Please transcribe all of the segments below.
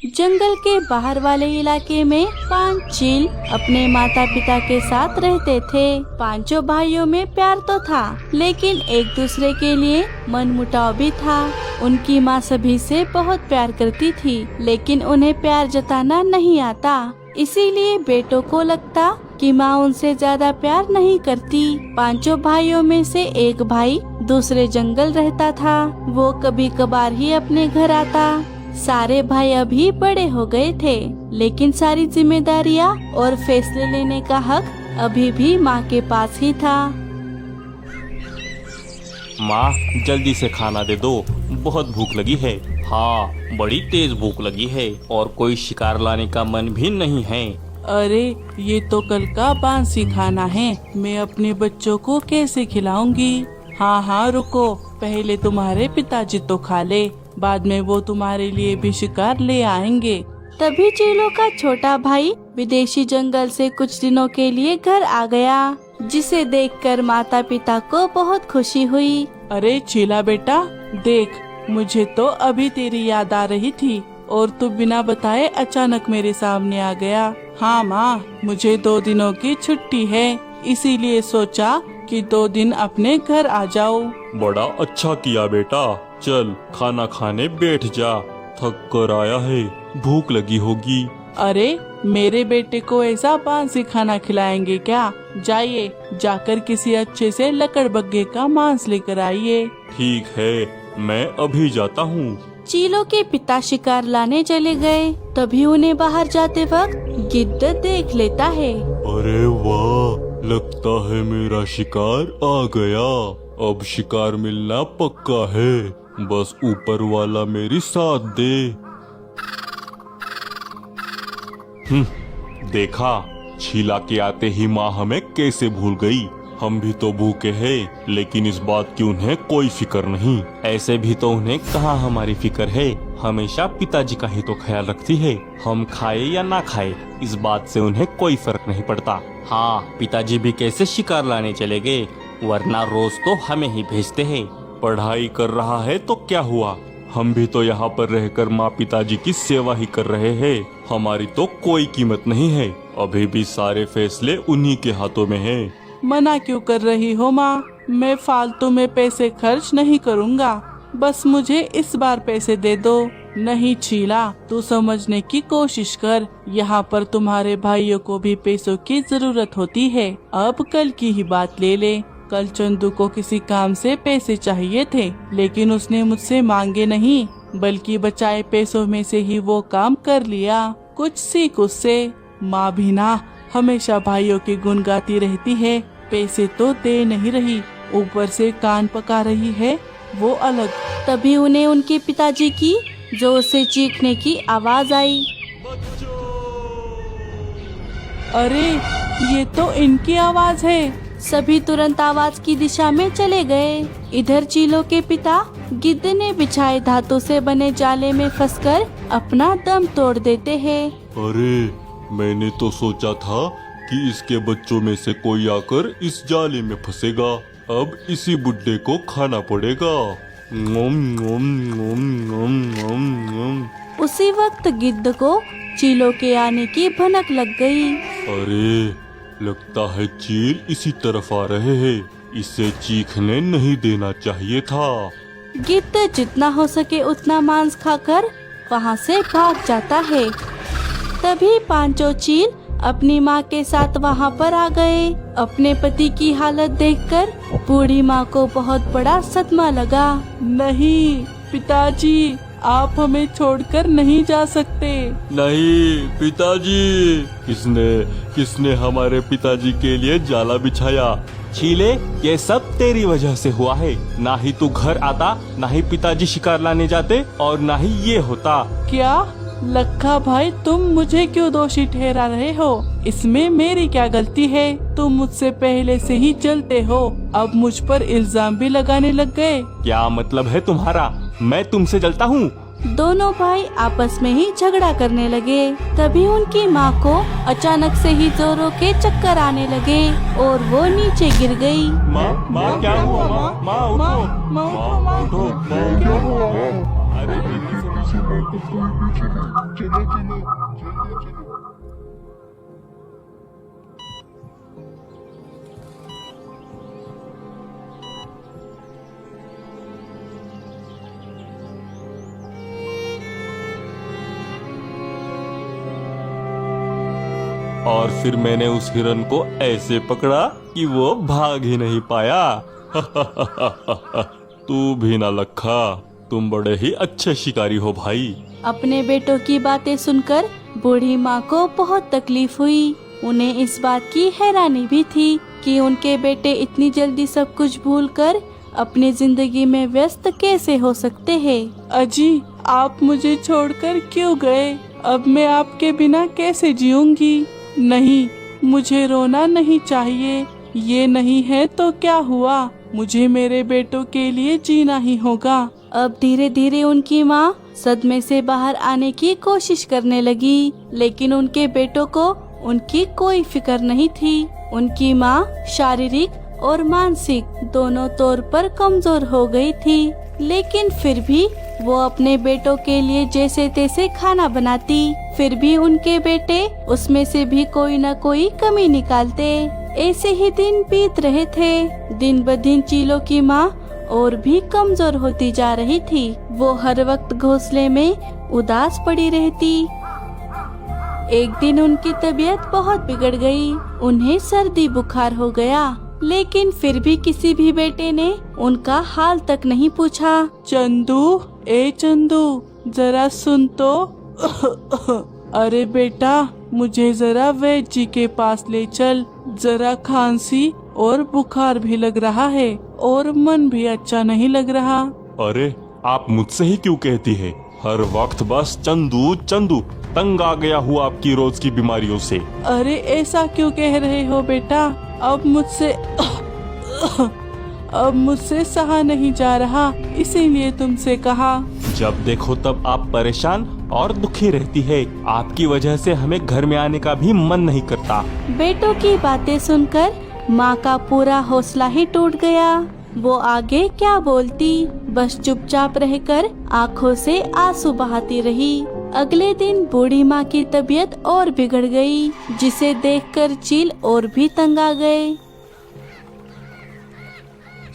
जंगल के बाहर वाले इलाके में 5 चील अपने माता पिता के साथ रहते थे। पांचों भाइयों में प्यार तो था, लेकिन एक दूसरे के लिए मनमुटाव भी था। उनकी माँ सभी से बहुत प्यार करती थी, लेकिन उन्हें प्यार जताना नहीं आता। इसीलिए बेटों को लगता कि माँ उनसे ज्यादा प्यार नहीं करती। पांचों भाइयों में से एक भाई दूसरे जंगल रहता था। वो कभी कभार ही अपने घर आता। सारे भाई अभी बड़े हो गए थे, लेकिन सारी जिम्मेदारियाँ और फैसले लेने का हक अभी भी माँ के पास ही था। माँ, जल्दी से खाना दे दो, बहुत भूख लगी है। हाँ, बड़ी तेज भूख लगी है और कोई शिकार लाने का मन भी नहीं है। अरे ये तो कल का बासी खाना है, मैं अपने बच्चों को कैसे खिलाऊंगी। हाँ हाँ रुको, पहले तुम्हारे पिताजी तो खा ले, बाद में वो तुम्हारे लिए भी शिकार ले आएंगे। तभी चीलों का छोटा भाई विदेशी जंगल से कुछ दिनों के लिए घर आ गया, जिसे देखकर माता पिता को बहुत खुशी हुई। अरे चीला बेटा देख, मुझे तो अभी तेरी याद आ रही थी और तू बिना बताए अचानक मेरे सामने आ गया। हाँ माँ, मुझे 2 दिनों की छुट्टी है, इसीलिए सोचा कि 2 दिन अपने घर आ जाओ। बड़ा अच्छा किया बेटा, चल खाना खाने बैठ जा, थक कर आया है, भूख लगी होगी। अरे मेरे बेटे को ऐसा बासी खाना खिलाएंगे क्या? जाइए, जाकर किसी अच्छे से लकड़बग्घे का मांस लेकर आइए। ठीक है, मैं अभी जाता हूँ। चीलों के पिता शिकार लाने चले गए। तभी उन्हें बाहर जाते वक्त गिद्ध देख लेता है। अरे वाह, लगता है मेरा शिकार आ गया। अब शिकार मिलना पक्का है, बस ऊपर वाला मेरी साथ दे। देखा, छीला के आते ही माँ हमें कैसे भूल गई। हम भी तो भूखे हैं, लेकिन इस बात की उन्हें कोई फिक्र नहीं। ऐसे भी तो उन्हें कहाँ हमारी फिक्र है, हमेशा पिताजी का ही तो ख्याल रखती है। हम खाए या ना खाए, इस बात से उन्हें कोई फर्क नहीं पड़ता। हाँ, पिताजी भी कैसे शिकार लाने चले गए, वरना रोज तो हमें ही भेजते हैं। पढ़ाई कर रहा है तो क्या हुआ, हम भी तो यहाँ पर रहकर माँ पिताजी की सेवा ही कर रहे हैं। हमारी तो कोई कीमत नहीं है, अभी भी सारे फैसले उन्हीं के हाथों में हैं। मना क्यों कर रही हो माँ? मैं फालतू में पैसे खर्च नहीं करूँगा, बस मुझे इस बार पैसे दे दो। नहीं छीला, तू समझने की कोशिश कर, यहाँ पर तुम्हारे भाइयों को भी पैसों की जरूरत होती है। अब कल की ही बात ले ले, कल चंदू को किसी काम से पैसे चाहिए थे, लेकिन उसने मुझसे मांगे नहीं, बल्कि बचाए पैसों में से ही वो काम कर लिया। कुछ सीख उससे। माँ भी ना हमेशा भाइयों के गुण गाती रहती है, पैसे तो दे नहीं रही, ऊपर से कान पका रही है, वो अलग। तभी उन्हें उनके पिताजी की जोर से चीखने की आवाज आई। अरे ये तो इनकी आवाज है। सभी तुरंत आवाज की दिशा में चले गए। इधर चीलों के पिता गिद्ध ने बिछाए धातु से बने जाले में फंसकर अपना दम तोड़ देते हैं। अरे मैंने तो सोचा था कि इसके बच्चों में से कोई आकर इस जाले में फंसेगा, अब इसी बुड्ढे को खाना पड़ेगा। नोम नोम नोम नोम नोम नोम। उसी वक्त गिद्ध को चीलों के आने की भनक लग गई। अरे लगता है चील इसी तरफ आ रहे हैं, इसे चीखने नहीं देना चाहिए था। गिद्ध जितना हो सके उतना मांस खाकर वहाँ से भाग जाता है। तभी पांचों चील अपनी माँ के साथ वहाँ पर आ गए। अपने पति की हालत देखकर बूढ़ी माँ को बहुत बड़ा सदमा लगा। नहीं पिताजी, आप हमें छोड़कर नहीं जा सकते। नहीं पिताजी, किसने हमारे पिताजी के लिए जाला बिछाया? छीले, ये सब तेरी वजह से हुआ है। ना ही तू घर आता, ना ही पिताजी शिकार लाने जाते, और ना ही ये होता। क्या लखा भाई, तुम मुझे क्यों दोषी ठहरा रहे हो? इसमें मेरी क्या गलती है? तुम मुझसे पहले से ही चलते हो, अब मुझ पर इल्जाम भी लगाने लग गए। क्या मतलब है तुम्हारा? मैं तुमसे जलता हूँ? दोनों भाई आपस में ही झगड़ा करने लगे। तभी उनकी माँ को अचानक से ही जोरों के चक्कर आने लगे और वो नीचे गिर गई। माँ क्या हुआ? माँ उठो, माँ उठो, क्या हुआ? अरे और फिर मैंने उस हिरन को ऐसे पकड़ा कि वो भाग ही नहीं पाया। तू भी ना लखा, तुम बड़े ही अच्छे शिकारी हो भाई। अपने बेटों की बातें सुनकर बूढ़ी माँ को बहुत तकलीफ हुई। उन्हें इस बात की हैरानी भी थी कि उनके बेटे इतनी जल्दी सब कुछ भूलकर अपनी जिंदगी में व्यस्त कैसे हो सकते हैं। अजी, आप मुझे छोड़कर क्यों गए? अब मैं आपके बिना कैसे जीऊंगी? नहीं, मुझे रोना नहीं चाहिए। ये नहीं है तो क्या हुआ, मुझे मेरे बेटों के लिए जीना ही होगा। अब धीरे धीरे उनकी माँ सदमे से बाहर आने की कोशिश करने लगी, लेकिन उनके बेटों को उनकी कोई फिक्र नहीं थी। उनकी माँ शारीरिक और मानसिक दोनों तौर पर कमजोर हो गई थी, लेकिन फिर भी वो अपने बेटों के लिए जैसे तैसे खाना बनाती। फिर भी उनके बेटे उसमें से भी कोई न कोई कमी निकालते। ऐसे ही दिन बीत रहे थे। दिन ब दिन चीलों की माँ और भी कमजोर होती जा रही थी। वो हर वक्त घोंसले में उदास पड़ी रहती। एक दिन उनकी तबीयत बहुत बिगड़ गई। उन्हें सर्दी बुखार हो गया, लेकिन फिर भी किसी भी बेटे ने उनका हाल तक नहीं पूछा। चंदू, ए चंदू, जरा सुन तो। अरे बेटा, मुझे जरा वैद्य जी के पास ले चल। जरा खांसी और बुखार भी लग रहा है और मन भी अच्छा नहीं लग रहा। अरे आप मुझसे ही क्यों कहती है? हर वक्त बस चंदू चंदू। तंग आ गया हूँ आपकी रोज की बीमारियों से। अरे ऐसा क्यों कह रहे हो बेटा? अब मुझसे सहा नहीं जा रहा, इसीलिए तुमसे कहा। जब देखो तब आप परेशान और दुखी रहती है। आपकी वजह से हमें घर में आने का भी मन नहीं करता। बेटों की बातें सुनकर माँ का पूरा हौसला ही टूट गया। वो आगे क्या बोलती, बस चुपचाप रहकर आँखों से आंसू बहाती रही। अगले दिन बूढ़ी माँ की तबीयत और बिगड़ गई, जिसे देखकर चील और भी तंग आ गए।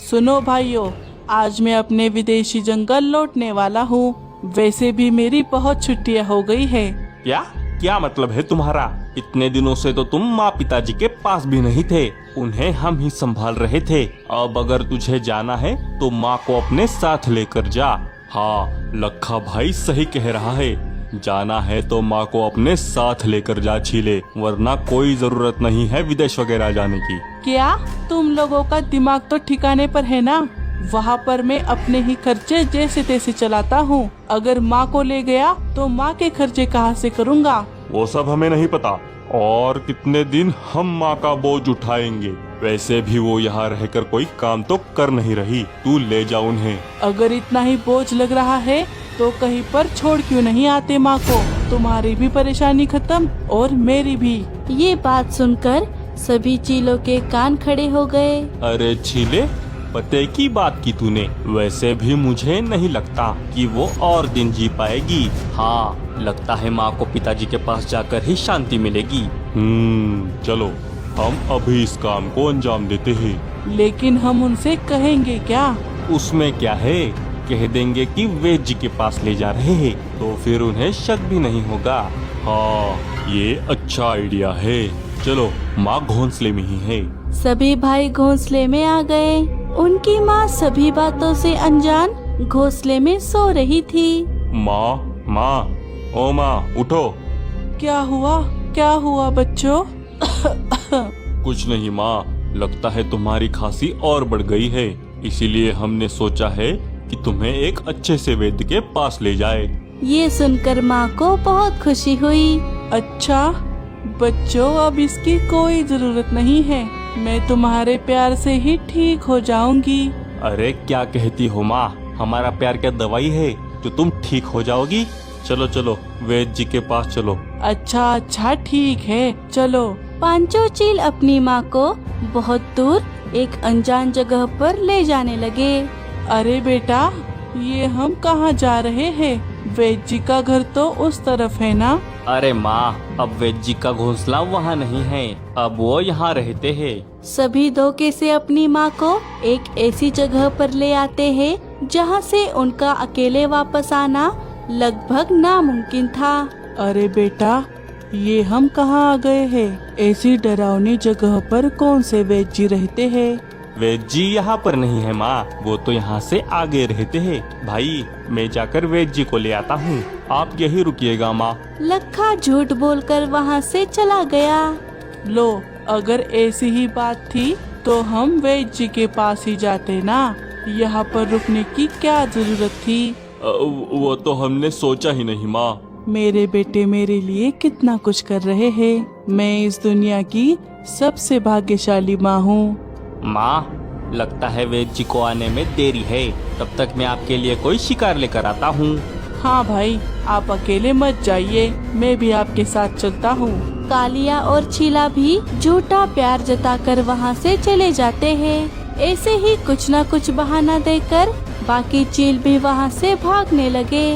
सुनो भाइयों, आज मैं अपने विदेशी जंगल लौटने वाला हूँ। वैसे भी मेरी बहुत छुट्टियाँ हो गई है। क्या मतलब है तुम्हारा? इतने दिनों से तो तुम माँ पिताजी के पास भी नहीं थे, उन्हें हम ही संभाल रहे थे। अब अगर तुझे जाना है तो माँ को अपने साथ लेकर जा। हाँ, लखा भाई सही कह रहा है। जाना है तो माँ को अपने साथ लेकर जा छीले, वरना कोई जरूरत नहीं है विदेश वगैरह जाने की। क्या तुम लोगों का दिमाग तो ठिकाने पर है ना? वहाँ पर मैं अपने ही खर्चे जैसे तैसे चलाता हूँ। अगर माँ को ले गया तो माँ के खर्चे कहाँ से करूँगा? वो सब हमें नहीं पता। और कितने दिन हम माँ का बोझ उठाएंगे? वैसे भी वो यहाँ रहकर कोई काम तो कर नहीं रही। तू ले जा उन्हें। अगर इतना ही बोझ लग रहा है तो कहीं पर छोड़ क्यों नहीं आते माँ को? तुम्हारी भी परेशानी खत्म और मेरी भी। ये बात सुनकर सभी चीलों के कान खड़े हो गए। अरे छीले, पते की बात की तूने। वैसे भी मुझे नहीं लगता कि वो और दिन जी पाएगी। हाँ, लगता है माँ को पिताजी के पास जाकर ही शांति मिलेगी। चलो हम अभी इस काम को अंजाम देते हैं। लेकिन हम उनसे कहेंगे क्या? उसमें क्या है, कह देंगे कि वैद्य जी के पास ले जा रहे हैं, तो फिर उन्हें शक भी नहीं होगा। हाँ, ये अच्छा आइडिया है। चलो, माँ घोंसले में ही है। सभी भाई घोंसले में आ गए। उनकी माँ सभी बातों से अनजान घोंसले में सो रही थी। माँ, ओ माँ, उठो। क्या हुआ बच्चों? कुछ नहीं माँ, लगता है तुम्हारी खांसी और बढ़ गई है, इसीलिए हमने सोचा है कि तुम्हें एक अच्छे से वैद्य के पास ले जाए। ये सुनकर माँ को बहुत खुशी हुई। अच्छा बच्चों, अब इसकी कोई जरूरत नहीं है। मैं तुम्हारे प्यार से ही ठीक हो जाऊंगी। अरे क्या कहती हो माँ, हमारा प्यार क्या दवाई है जो तुम ठीक हो जाओगी? चलो चलो, वैद्य जी के पास चलो। अच्छा ठीक है, चलो। पांचों चील अपनी माँ को बहुत दूर एक अनजान जगह पर ले जाने लगे। अरे बेटा, ये हम कहाँ जा रहे हैं? वैद्य जी का घर तो उस तरफ है ना? अरे माँ, अब वैद्य जी का घोंसला वहाँ नहीं है, अब वो यहाँ रहते हैं। सभी धोखे से अपनी माँ को एक ऐसी जगह पर ले आते हैं जहाँ से उनका अकेले वापस आना लगभग नामुमकिन था। अरे बेटा, ये हम कहाँ आ गए हैं? ऐसी डरावनी जगह पर कौन से वैद्य जी रहते हैं? वैद्य जी यहाँ पर नहीं है माँ, वो तो यहाँ से आगे रहते हैं। भाई मैं जाकर वैद्य जी को ले आता हूँ, आप यही रुकिएगा माँ। लखा झूठ बोलकर वहाँ से चला गया। लो, अगर ऐसी ही बात थी तो हम वैद्य जी के पास ही जाते ना, यहाँ पर रुकने की क्या जरूरत थी? वो तो हमने सोचा ही नहीं माँ। मेरे बेटे मेरे लिए कितना कुछ कर रहे हैं। मैं इस दुनिया की सबसे भाग्यशाली माँ हूँ। माँ लगता है वैद्य जी को आने में देरी है, तब तक मैं आपके लिए कोई शिकार लेकर आता हूँ। हाँ भाई, आप अकेले मत जाइए, मैं भी आपके साथ चलता हूँ। कालिया और चीला भी झूठा प्यार जताकर वहाँ से चले जाते हैं। ऐसे ही कुछ न कुछ बहाना देकर बाकी चील भी वहाँ से भागने लगे।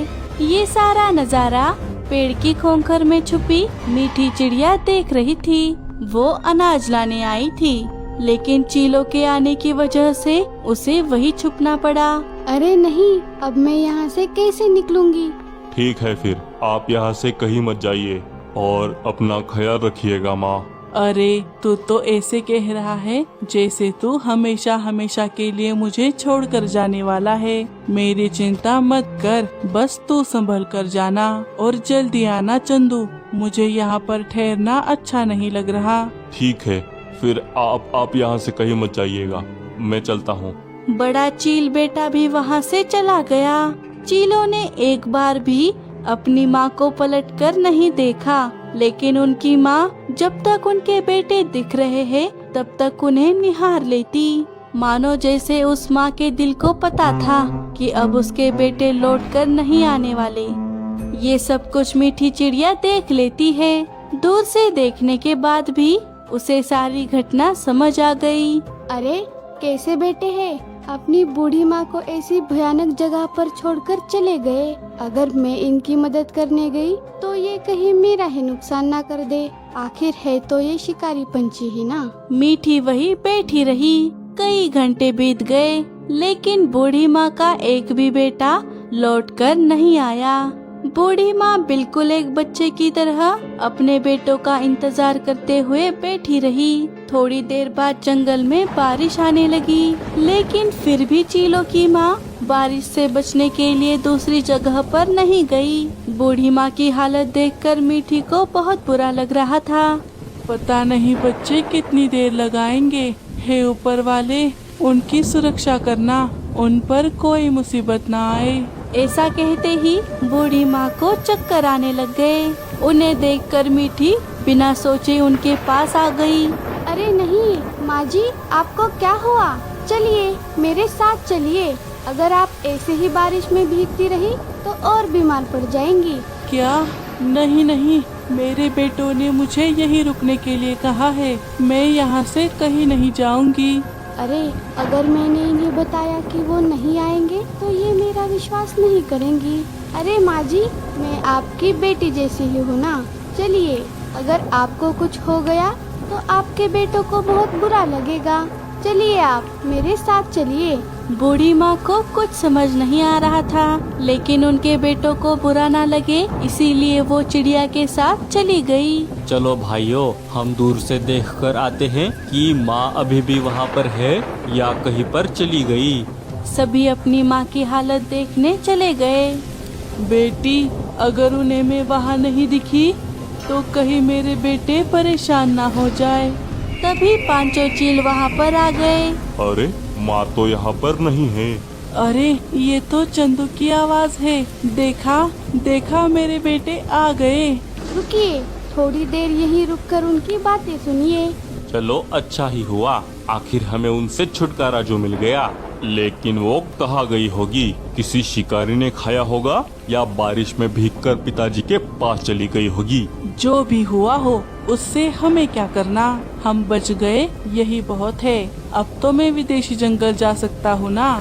ये सारा नजारा पेड़ की खोखर में छुपी मीठी चिड़िया देख रही थी। वो अनाज लाने आई थी, लेकिन चीलों के आने की वजह से उसे वही छुपना पड़ा। अरे नहीं, अब मैं यहाँ से कैसे निकलूंगी? ठीक है फिर आप यहाँ से कहीं मत जाइए और अपना ख्याल रखिएगा माँ। अरे तू तो ऐसे कह रहा है जैसे तू हमेशा हमेशा के लिए मुझे छोड़कर जाने वाला है। मेरी चिंता मत कर, बस तू संभल कर जाना और जल्दी आना चंदू। मुझे यहाँ पर ठहरना अच्छा नहीं लग रहा। ठीक है फिर आप यहाँ से कहीं मत जाइएगा, मैं चलता हूँ। बड़ा चील बेटा भी वहाँ से चला गया। चीलों ने एक बार भी अपनी माँ को पलटकर नहीं देखा, लेकिन उनकी माँ जब तक उनके बेटे दिख रहे हैं तब तक उन्हें निहार लेती। मानो जैसे उस माँ के दिल को पता था कि अब उसके बेटे लौटकर नहीं आने वाले। ये सब कुछ मीठी चिड़िया देख लेती है। दूर से देखने के बाद भी उसे सारी घटना समझ आ गई। अरे कैसे बेटे हैं, अपनी बूढ़ी माँ को ऐसी भयानक जगह पर छोड़कर चले गए। अगर मैं इनकी मदद करने गई तो ये कहीं मेरा ही नुकसान ना कर दे। आखिर है तो ये शिकारी पंछी ही ना। मीठी वही बैठी रही। कई घंटे बीत गए, लेकिन बूढ़ी माँ का एक भी बेटा लौटकर नहीं आया। बूढ़ी माँ बिल्कुल एक बच्चे की तरह अपने बेटों का इंतजार करते हुए बैठी रही। थोड़ी देर बाद जंगल में बारिश आने लगी, लेकिन फिर भी चीलों की माँ बारिश से बचने के लिए दूसरी जगह पर नहीं गई। बूढ़ी माँ की हालत देखकर मीठी को बहुत बुरा लग रहा था। पता नहीं बच्चे कितनी देर लगाएंगे। हे ऊपर वाले, उनकी सुरक्षा करना, उन पर कोई मुसीबत ना आए। ऐसा कहते ही बूढ़ी माँ को चक्कर आने लग गए। उन्हें देखकर मीठी बिना सोचे उनके पास आ गई। अरे नहीं माँ जी, आपको क्या हुआ? चलिए मेरे साथ चलिए। अगर आप ऐसे ही बारिश में भीगती रही तो और बीमार पड़ जाएंगी। क्या? नहीं नहीं, मेरे बेटों ने मुझे यहीं रुकने के लिए कहा है। मैं यहाँ से कहीं नहीं जाऊँगी। अरे अगर मैंने इन्हें बताया कि वो नहीं आएंगे तो ये मेरा विश्वास नहीं करेंगी। अरे माँ जी, मैं आपकी बेटी जैसी ही हूँ ना। चलिए, अगर आपको कुछ हो गया तो आपके बेटों को बहुत बुरा लगेगा। चलिए आप मेरे साथ चलिए। बूढ़ी माँ को कुछ समझ नहीं आ रहा था, लेकिन उनके बेटों को बुरा ना लगे इसीलिए वो चिड़िया के साथ चली गई। चलो भाइयों, हम दूर से देखकर आते हैं कि माँ अभी भी वहाँ पर है या कहीं पर चली गई। सभी अपनी माँ की हालत देखने चले गए। बेटी, अगर उन्हें मैं वहाँ नहीं दिखी तो कहीं मेरे बेटे परेशान ना हो जाए। तभी पांचों चील वहाँ पर आ गए। अरे माँ तो यहाँ पर नहीं है। अरे ये तो चंदू की आवाज है। देखा देखा, मेरे बेटे आ गए। रुकिए, थोड़ी देर यहीं रुककर उनकी बातें सुनिए। चलो अच्छा ही हुआ, आखिर हमें उनसे छुटकारा जो मिल गया। लेकिन वो कहाँ गई होगी? किसी शिकारी ने खाया होगा या बारिश में भीगकर पिताजी के पास चली गई होगी। जो भी हुआ हो, उससे हमें क्या करना। हम बच गए, यही बहुत है। अब तो मैं विदेशी जंगल जा सकता हूँ ना।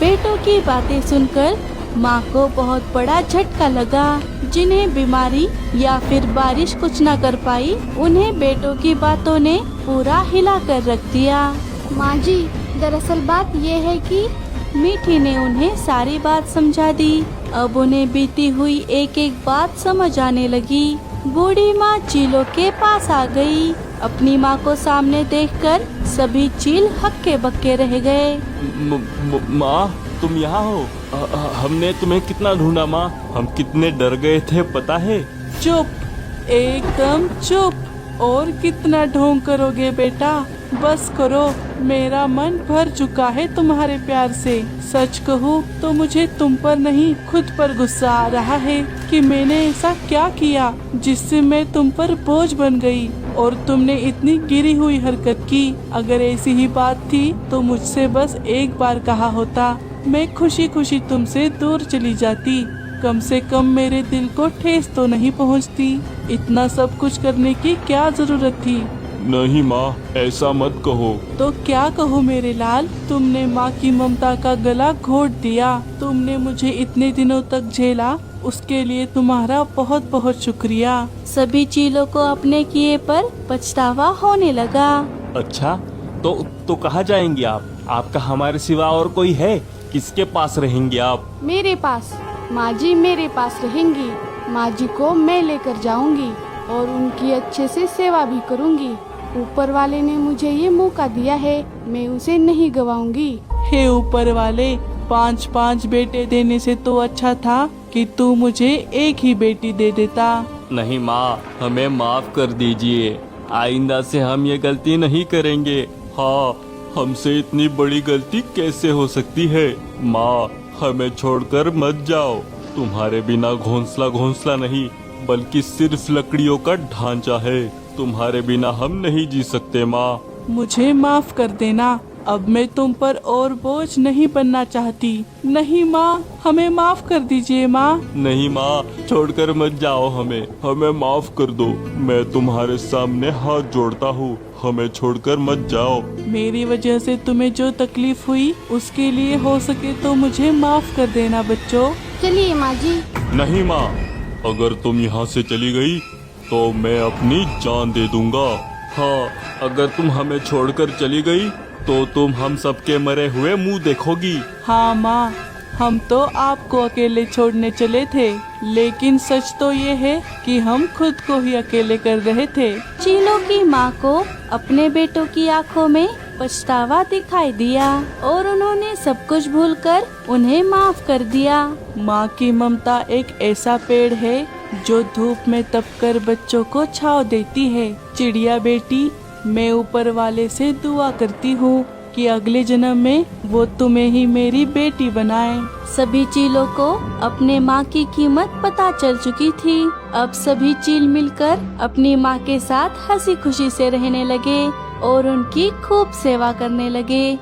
बेटों की बातें सुनकर माँ को बहुत बड़ा झटका लगा। जिन्हें बीमारी या फिर बारिश कुछ न कर पाई, उन्हें बेटों की बातों ने पूरा हिला कर रख दिया। माँ जी, दरअसल बात ये है कि मीठी ने उन्हें सारी बात समझा दी। अब उन्हें बीती हुई एक एक बात समझ आने लगी। बूढ़ी माँ चीलों के पास आ गई। अपनी माँ को सामने देखकर सभी चील हक्के बक्के रह गए। माँ, तुम यहाँ हो? हमने तुम्हें कितना ढूंढा माँ, हम कितने डर गए थे पता है? चुप, एकदम चुप। और कितना ढोंग करोगे बेटा, बस करो। मेरा मन भर चुका है तुम्हारे प्यार से। सच कहूँ तो मुझे तुम पर नहीं खुद पर गुस्सा आ रहा है कि मैंने ऐसा क्या किया जिससे मैं तुम पर बोझ बन गई और तुमने इतनी गिरी हुई हरकत की। अगर ऐसी ही बात थी तो मुझसे बस एक बार कहा होता, मैं खुशी खुशी तुमसे दूर चली जाती। कम से कम मेरे दिल को ठेस तो नहीं पहुंचती। इतना सब कुछ करने की क्या जरूरत थी? नहीं माँ, ऐसा मत कहो। तो क्या कहो मेरे लाल, तुमने माँ की ममता का गला घोट दिया। तुमने मुझे इतने दिनों तक झेला, उसके लिए तुम्हारा बहुत बहुत शुक्रिया। सभी चीलों को अपने किए पर पछतावा होने लगा। अच्छा, तो कहाँ जाएंगे आप? आपका हमारे सिवा और कोई है? किसके पास रहेंगे आप? मेरे पास। माँ जी मेरे पास रहेंगी। माँ जी को मैं लेकर जाऊंगी और उनकी अच्छे से सेवा भी करूंगी। ऊपर वाले ने मुझे ये मौका दिया है, मैं उसे नहीं गवाऊंगी। हे ऊपर वाले, 5-5 बेटे देने से तो अच्छा था कि तू मुझे एक ही बेटी दे देता। नहीं माँ, हमें माफ कर दीजिए। आइंदा से हम ये गलती नहीं करेंगे। हाँ, हमसे इतनी बड़ी गलती कैसे हो सकती है? माँ, हमें छोड़कर मत जाओ। तुम्हारे बिना घोंसला नहीं, बल्कि सिर्फ लकड़ियों का ढांचा है। तुम्हारे बिना हम नहीं जी सकते माँ। मुझे माफ कर देना, अब मैं तुम पर और बोझ नहीं बनना चाहती। नहीं माँ, हमें माफ कर दीजिए माँ। नहीं माँ, छोड़कर मत जाओ हमें माफ कर दो। मैं तुम्हारे सामने हाथ जोड़ता हूँ, हमें छोड़कर मत जाओ। मेरी वजह से तुम्हें जो तकलीफ हुई उसके लिए हो सके तो मुझे माफ कर देना बच्चों। चलिए माँ जी। नहीं माँ, अगर तुम यहाँ से चली गई तो मैं अपनी जान दे दूंगा। हाँ, अगर तुम हमें छोड़कर चली गई तो तुम हम सबके मरे हुए मुंह देखोगी। हाँ माँ, हम तो आपको अकेले छोड़ने चले थे, लेकिन सच तो ये है कि हम खुद को ही अकेले कर रहे थे। चीलों की माँ को अपने बेटों की आंखों में पछतावा दिखाई दिया और उन्होंने सब कुछ भूलकर उन्हें माफ कर दिया। माँ की ममता एक ऐसा पेड़ है जो धूप में तपकर बच्चों को छांव देती है। चिड़िया बेटी, मैं ऊपर वाले से दुआ करती हूँ कि अगले जन्म में वो तुम्हें ही मेरी बेटी बनाए। सभी चीलों को अपने माँ की कीमत पता चल चुकी थी। अब सभी चील मिलकर अपनी माँ के साथ हंसी खुशी से रहने लगे और उनकी खूब सेवा करने लगे।